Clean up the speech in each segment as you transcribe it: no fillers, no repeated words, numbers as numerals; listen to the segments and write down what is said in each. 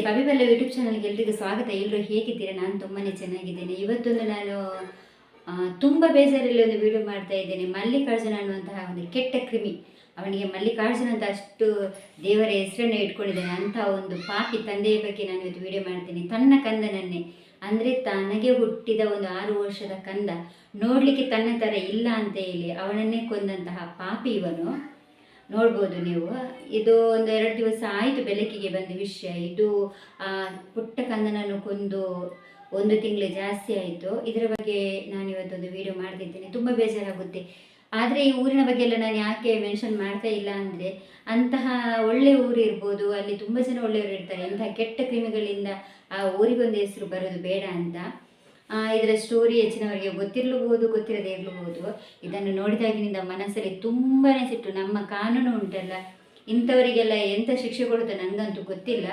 ಪವಿಬಲ್ಲ YouTube ಚಾನಲ್ಗೆ ಎಲ್ರಿಗೂ ಸ್ವಾಗತ. ಎಲ್ಲರೂ ಹೇಗಿದ್ದೀರಾ? ನಾನು ತುಂಬಾ ಚೆನ್ನಾಗಿದ್ದೇನೆ. ಇವತ್ತೊಂದು ನಾನು ತುಂಬ ಬೇಜಾರಲ್ಲಿ ಒಂದು ವಿಡಿಯೋ ಮಾಡ್ತಾ ಇದ್ದೇನೆ. ಮಲ್ಲಿಕಾರ್ಜುನ ಅನ್ನುವಂತಹ ಒಂದು ಕೆಟ್ಟ ಕ್ರಿಮಿ, ಅವನಿಗೆ ಮಲ್ಲಿಕಾರ್ಜುನ ಅಂತ ಅಷ್ಟು ದೇವರ ಹೆಸರನ್ನು ಇಟ್ಕೊಂಡಿದ್ದಾನೆ. ಅಂಥ ಒಂದು ಪಾಪಿ ತಂದೆಯ ಬಗ್ಗೆ ನಾನು ಇವತ್ತು ವಿಡಿಯೋ ಮಾಡ್ತೀನಿ. ತನ್ನ ಕಂದನನ್ನೇ, ಅಂದರೆ ತನಗೆ ಹುಟ್ಟಿದ ಒಂದು 6 ವರ್ಷದ ಕಂದ ನೋಡಲಿಕ್ಕೆ ತನ್ನ ಥರ ಇಲ್ಲ ಅಂತ ಹೇಳಿ ಅವನನ್ನೇ ಕೊಂದಂತಹ ಪಾಪಿ ಇವನು. ನೋಡ್ಬೋದು ನೀವು. ಇದು ಒಂದು 2 ದಿವಸ ಆಯಿತು ಬೆಳಕಿಗೆ ಬಂದ ವಿಷಯ. ಇದು ಪುಟ್ಟ ಕಂದನನ್ನು ಕೊಂದು 1 ತಿಂಗಳು ಜಾಸ್ತಿ ಆಯಿತು. ಇದರ ಬಗ್ಗೆ ನಾನು ಇವತ್ತೊಂದು ವಿಡಿಯೋ ಮಾಡ್ತಿದ್ದೇನೆ. ತುಂಬ ಬೇಜಾರಾಗುತ್ತೆ. ಆದರೆ ಈ ಊರಿನ ಬಗ್ಗೆ ಎಲ್ಲ ನಾನು ಯಾಕೆ ಮೆನ್ಷನ್ ಮಾಡ್ತಾ ಇಲ್ಲ ಅಂದರೆ, ಅಂತಹ ಒಳ್ಳೆಯ ಊರು ಇರ್ಬೋದು, ಅಲ್ಲಿ ತುಂಬ ಜನ ಒಳ್ಳೆಯವರು ಇರ್ತಾರೆ. ಇಂತಹ ಕೆಟ್ಟ ಕ್ರಿಮಿಗಳಿಂದ ಆ ಊರಿಗೊಂದು ಹೆಸರು ಬರೋದು ಬೇಡ ಅಂತ. ಇದರ ಸ್ಟೋರಿ ಹೆಚ್ಚಿನವರಿಗೆ ಗೊತ್ತಿರಲೂಬಹುದು, ಗೊತ್ತಿರದೇ ಇರಲೂಬಹುದು. ಇದನ್ನು ನೋಡಿದಾಗಿನಿಂದ ಮನಸ್ಸಲ್ಲಿ ತುಂಬಾ ಸಿಟ್ಟು. ನಮ್ಮ ಕಾನೂನು ಉಂಟಲ್ಲ, ಇಂಥವರಿಗೆಲ್ಲ ಎಂಥ ಶಿಕ್ಷೆ ಕೊಡುತ್ತೆ ನನಗಂತೂ ಗೊತ್ತಿಲ್ಲ.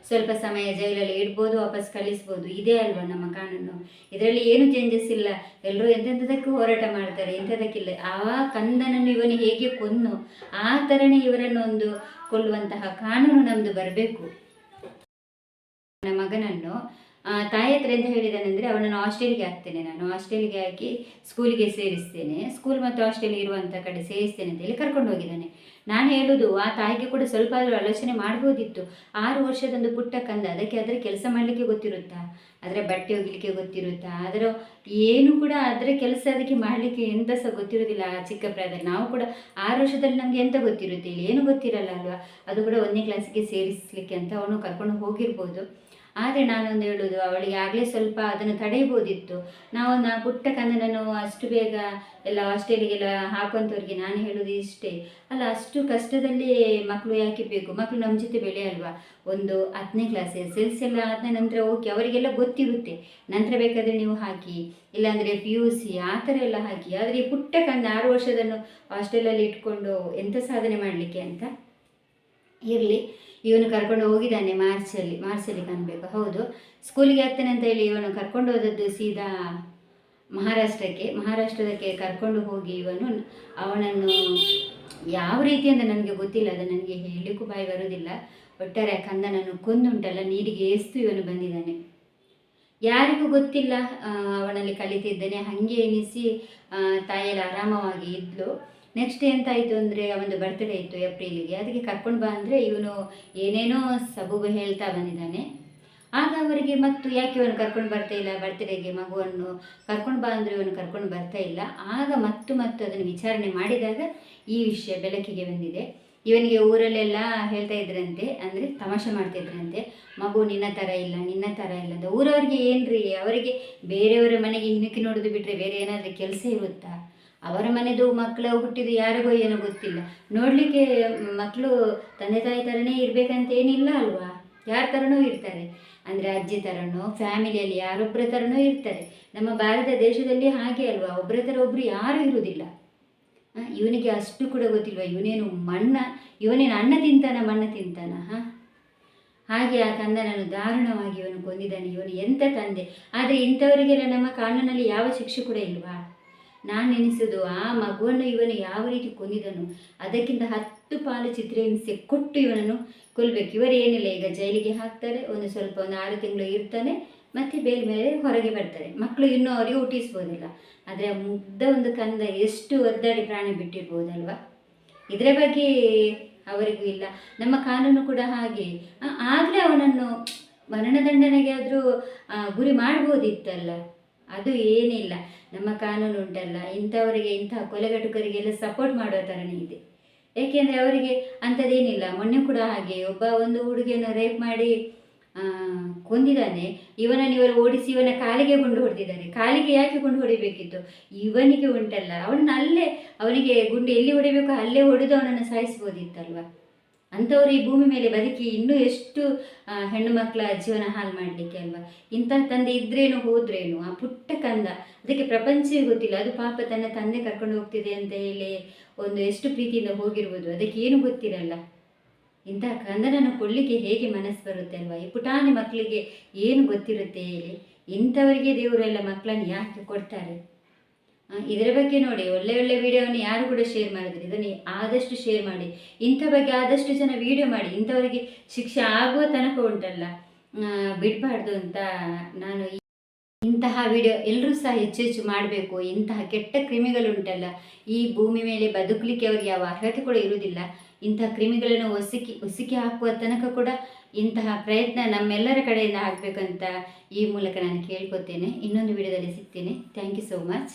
ಸ್ವಲ್ಪ ಸಮಯ ಜೈಲಲ್ಲಿ ಇಡ್ಬೋದು, ವಾಪಸ್ ಕಳಿಸ್ಬೋದು, ಇದೇ ಅಲ್ವಾ ನಮ್ಮ ಕಾನೂನು. ಇದರಲ್ಲಿ ಏನು ಚೇಂಜಸ್ ಇಲ್ಲ. ಎಲ್ಲರೂ ಎಂತೆಂಥದಕ್ಕೂ ಹೋರಾಟ ಮಾಡ್ತಾರೆ, ಎಂಥದಕ್ಕಿಲ್ಲ. ಆ ಕಂದನನ್ನು ಇವನು ಹೇಗೆ ಕೊಂದು ಆ ಥರನೇ ಇವರನ್ನು ಒಂದು ಕೊಲ್ಲುವಂತಹ ಕಾನೂನು ನಮ್ಮದು ಬರಬೇಕು. ನನ್ನ ಮಗನನ್ನು ತಾಯಿ ಹತ್ರ ಎಂತ ಹೇಳಿದ್ದಾನೆಂದರೆ, ಅವನನ್ನು ಹಾಸ್ಟೆಲ್ಗೆ ಹಾಕ್ತೇನೆ, ನಾನು ಹಾಸ್ಟೆಲ್ಗೆ ಹಾಕಿ ಸ್ಕೂಲಿಗೆ ಸೇರಿಸ್ತೇನೆ, ಸ್ಕೂಲ್ ಮತ್ತು ಹಾಸ್ಟೆಲ್ ಇರುವಂಥ ಕಡೆ ಸೇರಿಸ್ತೇನೆ ಅಂತ ಹೇಳಿ ಕರ್ಕೊಂಡು ಹೋಗಿದ್ದಾನೆ. ನಾನು ಹೇಳೋದು, ಆ ತಾಯಿಗೆ ಕೂಡ ಸ್ವಲ್ಪ ಆದರೂ ಆಲೋಚನೆ ಮಾಡ್ಬೋದಿತ್ತು. 6 ವರ್ಷದೊಂದು ಪುಟ್ಟ ಕಂದ, ಅದಕ್ಕೆ ಅದರ ಕೆಲಸ ಮಾಡಲಿಕ್ಕೆ ಗೊತ್ತಿರುತ್ತಾ, ಅದರ ಬಟ್ಟೆ ಒಗಿಲಿಕ್ಕೆ ಗೊತ್ತಿರುತ್ತಾ, ಅದರ ಏನು ಕೂಡ ಅದರ ಕೆಲಸ ಅದಕ್ಕೆ ಮಾಡಲಿಕ್ಕೆ ಎಂತ ಸಹ ಗೊತ್ತಿರೋದಿಲ್ಲ. ಆ ಚಿಕ್ಕ ಪ್ರಾಯದಲ್ಲಿ ನಾವು ಕೂಡ 6 ವರ್ಷದಲ್ಲಿ ನಮಗೆ ಎಂತ ಗೊತ್ತಿರುತ್ತೆ, ಇಲ್ಲಿ ಏನು ಗೊತ್ತಿರಲ್ಲ ಅಲ್ವಾ. ಅದು ಕೂಡ 1ನೇ ಕ್ಲಾಸಿಗೆ ಸೇರಿಸಲಿಕ್ಕೆ ಅಂತ ಅವನು ಕರ್ಕೊಂಡು ಹೋಗಿರ್ಬೋದು. ಆದರೆ ನಾನೊಂದು ಹೇಳೋದು, ಅವಳಿಗೆ ಆಗಲೇ ಸ್ವಲ್ಪ ಅದನ್ನು ತಡೆಯಬೋದಿತ್ತು. ನಾವು ಪುಟ್ಟ ಕಂದನನ್ನು ಅಷ್ಟು ಬೇಗ ಎಲ್ಲ ಹಾಸ್ಟೆಲಿಗೆಲ್ಲ ಹಾಕುವಂಥವ್ರಿಗೆ ನಾನು ಹೇಳೋದು ಇಷ್ಟೇ ಅಲ್ಲ, ಅಷ್ಟು ಕಷ್ಟದಲ್ಲಿ ಮಕ್ಕಳು ಯಾಕೆ ಬೇಕು? ಮಕ್ಕಳು ನಮ್ಮ ಜೊತೆ ಬೆಳೆಯಲ್ವಾ? ಒಂದು 10ನೇ ಕ್ಲಾಸ್ SLC ಎಲ್ಲ ಆದ ನಂತರ ಓಕೆ, ಅವರಿಗೆಲ್ಲ ಗೊತ್ತಿರುತ್ತೆ. ನಂತರ ಬೇಕಾದರೆ ನೀವು ಹಾಕಿ, ಇಲ್ಲಾಂದರೆ PUC ಆ ಥರ ಎಲ್ಲ ಹಾಕಿ. ಆದರೆ ಈ ಪುಟ್ಟ ಕಂದ 6 ವರ್ಷದನ್ನು ಹಾಸ್ಟೆಲಲ್ಲಿ ಇಟ್ಕೊಂಡು ಎಂಥ ಸಾಧನೆ ಮಾಡಲಿಕ್ಕೆ ಅಂತ. ಇರಲಿ, ಇವನು ಕರ್ಕೊಂಡು ಹೋಗಿದ್ದಾನೆ ಮಾರ್ಚಲ್ಲಿ ಕಾಣಬೇಕು. ಹೌದು, ಸ್ಕೂಲಿಗೆ ಆಗ್ತಾನೆ ಅಂತ ಹೇಳಿ ಇವನು ಕರ್ಕೊಂಡು ಹೋದದ್ದು ಸೀದಾ ಮಹಾರಾಷ್ಟ್ರದಕ್ಕೆ ಕರ್ಕೊಂಡು ಹೋಗಿ ಅವನನ್ನು ಯಾವ ರೀತಿ ಅಂತ ನನಗೆ ಗೊತ್ತಿಲ್ಲ, ಅದು ನನಗೆ ಹೇಳಲಿಕ್ಕೂ ಬಾಯಿ ಬರೋದಿಲ್ಲ. ಒಟ್ಟಾರೆ ಕಂದನನ್ನು ಕೊಂದುಂಟಲ್ಲ, ನೀರಿಗೆ ಏಸ್ತು ಇವನು ಬಂದಿದ್ದಾನೆ. ಯಾರಿಗೂ ಗೊತ್ತಿಲ್ಲ ಅವನಲ್ಲಿ ಕಲಿತಿದ್ದೇನೆ ಹಾಗೆ ಎನಿಸಿ ತಾಯಿಯಲ್ಲಿ ಆರಾಮವಾಗಿ ಇದ್ಲು. ನೆಕ್ಸ್ಟ್ ಎಂತಾಯಿತು ಅಂದರೆ, ಅವನದು ಬರ್ತ್ಡೇ ಇತ್ತು ಏಪ್ರಿಲಿಗೆ, ಅದಕ್ಕೆ ಕರ್ಕೊಂಡು ಬಾ ಅಂದರೆ ಇವನು ಏನೇನೋ ಸಬೂಬು ಹೇಳ್ತಾ ಬಂದಿದ್ದಾನೆ. ಆಗ ಅವರಿಗೆ ಮತ್ತು ಯಾಕೆ ಇವನು ಕರ್ಕೊಂಡು ಬರ್ತಾ ಇಲ್ಲ ಬರ್ತ್ಡೇಗೆ, ಮಗುವನ್ನು ಕರ್ಕೊಂಡು ಬಾ ಅಂದರೆ ಇವನು ಕರ್ಕೊಂಡು ಬರ್ತಾ ಇಲ್ಲ. ಆಗ ಮತ್ತು ಅದನ್ನು ವಿಚಾರಣೆ ಮಾಡಿದಾಗ ಈ ವಿಷಯ ಬೆಳಕಿಗೆ ಬಂದಿದೆ. ಇವನಿಗೆ ಊರಲ್ಲೆಲ್ಲ ಹೇಳ್ತಾ ಇದ್ರಂತೆ, ಅಂದರೆ ತಮಾಷೆ ಮಾಡ್ತಿದ್ರಂತೆ, ಮಗು ನಿನ್ನ ಥರ ಇಲ್ಲ ಅಂತ. ಊರವ್ರಿಗೆ ಏನ್ರಿ, ಅವರಿಗೆ ಬೇರೆಯವರ ಮನೆಗೆ ಹಿಣುಕಿ ನೋಡೋದು ಬಿಟ್ಟರೆ ಬೇರೆ ಏನಾದರೂ ಕೆಲಸ ಇರುತ್ತಾ? ಅವರ ಮನೆದು ಮಕ್ಕಳು ಹುಟ್ಟಿದ್ದು ಯಾರಿಗೋ ಏನೋ ಗೊತ್ತಿಲ್ಲ. ನೋಡಲಿಕ್ಕೆ ಮಕ್ಕಳು ತಂದೆ ತಾಯಿ ಥರನೇ ಇರಬೇಕಂತ ಏನಿಲ್ಲ ಅಲ್ವಾ, ಯಾರ ಥರನೂ ಇರ್ತಾರೆ. ಅಂದರೆ ಅಜ್ಜಿ ಥರನೋ, ಫ್ಯಾಮಿಲಿಯಲ್ಲಿ ಯಾರೊಬ್ಬರ ಥರನೋ ಇರ್ತಾರೆ. ನಮ್ಮ ಭಾರತ ದೇಶದಲ್ಲಿ ಹಾಗೆ ಅಲ್ವಾ, ಒಬ್ಬರ ಥರ ಒಬ್ಬರು ಯಾರೂ ಇರುವುದಿಲ್ಲ. ಇವನಿಗೆ ಅಷ್ಟು ಕೂಡ ಗೊತ್ತಿಲ್ವ, ಇವನೇನು ಅನ್ನ ತಿಂತಾನ ಮಣ್ಣ ತಿಂತಾನ? ಹಾಗೆ ಆ ಕಂದನನ್ನು ದಾರುಣವಾಗಿ ಇವನು ಕೊಂದಿದ್ದಾನೆ. ಇವನು ಎಂಥ ತಂದೆ! ಆದರೆ ಇಂಥವರಿಗೆಲ್ಲ ನಮ್ಮ ಕಾನೂನಲ್ಲಿ ಯಾವ ಶಿಕ್ಷೆ ಕೂಡ ಇಲ್ವಾ? ನಾನು ನೆನೆಸೋದು, ಆ ಮಗುವನ್ನು ಇವನು ಯಾವ ರೀತಿ ಕೊಂದಿದನು ಅದಕ್ಕಿಂತ 10 ಪಾಲು ಚಿತ್ರಹಿಂಸೆ ಕೊಟ್ಟು ಇವನನ್ನು ಕೊಲ್ಲಬೇಕು. ಇವರು ಏನಿಲ್ಲ, ಈಗ ಜೈಲಿಗೆ ಹಾಕ್ತಾರೆ, ಒಂದು 6 ತಿಂಗಳು ಇರ್ತಾನೆ, ಮತ್ತು ಬೇಲ್ ಮೇಲೆ ಹೊರಗೆ ಬರ್ತಾರೆ. ಮಕ್ಕಳು ಇನ್ನೂ ಅವರಿಗೆ ಹುಟ್ಟಿಸ್ಬೋದಿಲ್ಲ. ಆದರೆ ಆ ಮುಗ್ಧ ಒಂದು ಕಂದ ಎಷ್ಟು ಒದ್ದಾಡಿ ಪ್ರಾಣ ಬಿಟ್ಟಿರ್ಬೋದಲ್ವ. ಇದರ ಬಗ್ಗೆ ಅವರಿಗೂ ಇಲ್ಲ. ನಮ್ಮ ಕಾನೂನು ಕೂಡ ಹಾಗೆ. ಆಗಲೇ ಅವನನ್ನು ಮರಣದಂಡನೆಗೆ ಆದರೂ ಗುರಿ ಮಾಡ್ಬೋದಿತ್ತಲ್ಲ. ಅದು ಏನಿಲ್ಲ. ನಮ್ಮ ಕಾನೂನು ಉಂಟಲ್ಲ, ಇಂಥವರಿಗೆ, ಇಂತಹ ಕೊಲೆಗಟುಕರಿಗೆಲ್ಲ ಸಪೋರ್ಟ್ ಮಾಡೋ ಥರನೇ ಇದೆ. ಏಕೆಂದರೆ ಅವರಿಗೆ ಅಂಥದ್ದೇನಿಲ್ಲ. ಮೊನ್ನೆ ಕೂಡ ಹಾಗೆ ಒಂದು ಹುಡುಗಿಯನ್ನು ರೇಪ್ ಮಾಡಿ ಕೊಂದಿದ್ದಾನೆ. ಇವರು ಓಡಿಸಿ ಇವನ ಕಾಲಿಗೆ ಗುಂಡು ಹೊಡೆದಿದ್ದಾರೆ. ಕಾಲಿಗೆ ಯಾಕೆ ಗುಂಡು ಹೊಡಿಬೇಕಿತ್ತು? ಇವನಿಗೆ ಉಂಟಲ್ಲ, ಅವನಿಗೆ ಗುಂಡು ಎಲ್ಲಿ ಹೊಡಿಬೇಕೋ ಅಲ್ಲೇ ಹೊಡೆದು ಅವನನ್ನು ಸಾಯಿಸ್ಬೋದಿತ್ತಲ್ವ. ಅಂಥವ್ರು ಈ ಭೂಮಿ ಮೇಲೆ ಬದುಕಿ ಇನ್ನೂ ಎಷ್ಟು ಹೆಣ್ಣು ಮಕ್ಕಳ ಜೀವನ ಹಾಳು ಮಾಡಲಿಕ್ಕೆ ಅಲ್ವಾ. ಇಂಥ ತಂದೆ ಇದ್ರೇನು ಹೋದ್ರೇನು, ಆ ಪುಟ್ಟ ಕಂದ, ಅದಕ್ಕೆ ಪ್ರಪಂಚವೇ ಗೊತ್ತಿಲ್ಲ. ಅದು ಪಾಪ ತನ್ನ ತಂದೆ ಕರ್ಕೊಂಡು ಹೋಗ್ತಿದೆ ಅಂತ ಹೇಳಿ ಎಷ್ಟು ಪ್ರೀತಿಯಿಂದ ಹೋಗಿರ್ಬೋದು, ಅದಕ್ಕೆ ಏನು ಗೊತ್ತಿರಲ್ಲ. ಇಂಥ ಕಂದನನ್ನು ಕೊಡಲಿಕ್ಕೆ ಹೇಗೆ ಮನಸ್ಸು ಬರುತ್ತೆ ಅಲ್ವಾ. ಈ ಪುಟಾಣಿ ಮಕ್ಕಳಿಗೆ ಏನು ಗೊತ್ತಿರುತ್ತೆ ಹೇಳಿ? ಇಂಥವರಿಗೆ ದೇವರೆಲ್ಲ ಮಕ್ಕಳನ್ನು ಯಾಕೆ ಕೊಡ್ತಾರೆ? ಇದರ ಬಗ್ಗೆ ನೋಡಿ, ಒಳ್ಳೆ ವಿಡಿಯೋವನ್ನು ಯಾರು ಕೂಡ ಶೇರ್ ಮಾಡಿದ್ರಿ, ಇದನ್ನು ಆದಷ್ಟು ಶೇರ್ ಮಾಡಿ. ಇಂಥ ಬಗ್ಗೆ ಆದಷ್ಟು ಜನ ವಿಡಿಯೋ ಮಾಡಿ. ಇಂಥವರಿಗೆ ಶಿಕ್ಷೆ ಆಗುವ ತನಕ ಉಂಟಲ್ಲ, ಬಿಡಬಾರ್ದು ಅಂತ ನಾನು ಇಂತಹ ವಿಡಿಯೋ ಎಲ್ಲರೂ ಸಹ ಹೆಚ್ಚು ಹೆಚ್ಚು ಮಾಡಬೇಕು. ಇಂತಹ ಕೆಟ್ಟ ಕ್ರಿಮಿಗಳುಂಟಲ್ಲ, ಈ ಭೂಮಿ ಮೇಲೆ ಬದುಕಲಿಕ್ಕೆ ಅವರಿಗೆ ಯಾವ ಅರ್ಹತೆ ಕೂಡ ಇರುವುದಿಲ್ಲ. ಇಂತಹ ಕ್ರಿಮಿಗಳನ್ನು ಹೊಸಿಕೆ ಹಾಕುವ ತನಕ ಕೂಡ ಇಂತಹ ಪ್ರಯತ್ನ ನಮ್ಮೆಲ್ಲರ ಕಡೆಯಿಂದ ಆಗಬೇಕಂತ ಈ ಮೂಲಕ ನಾನು ಕೇಳ್ಕೊತೇನೆ. ಇನ್ನೊಂದು ವಿಡಿಯೋದಲ್ಲಿ ಸಿಗ್ತೇನೆ. Thank you so much.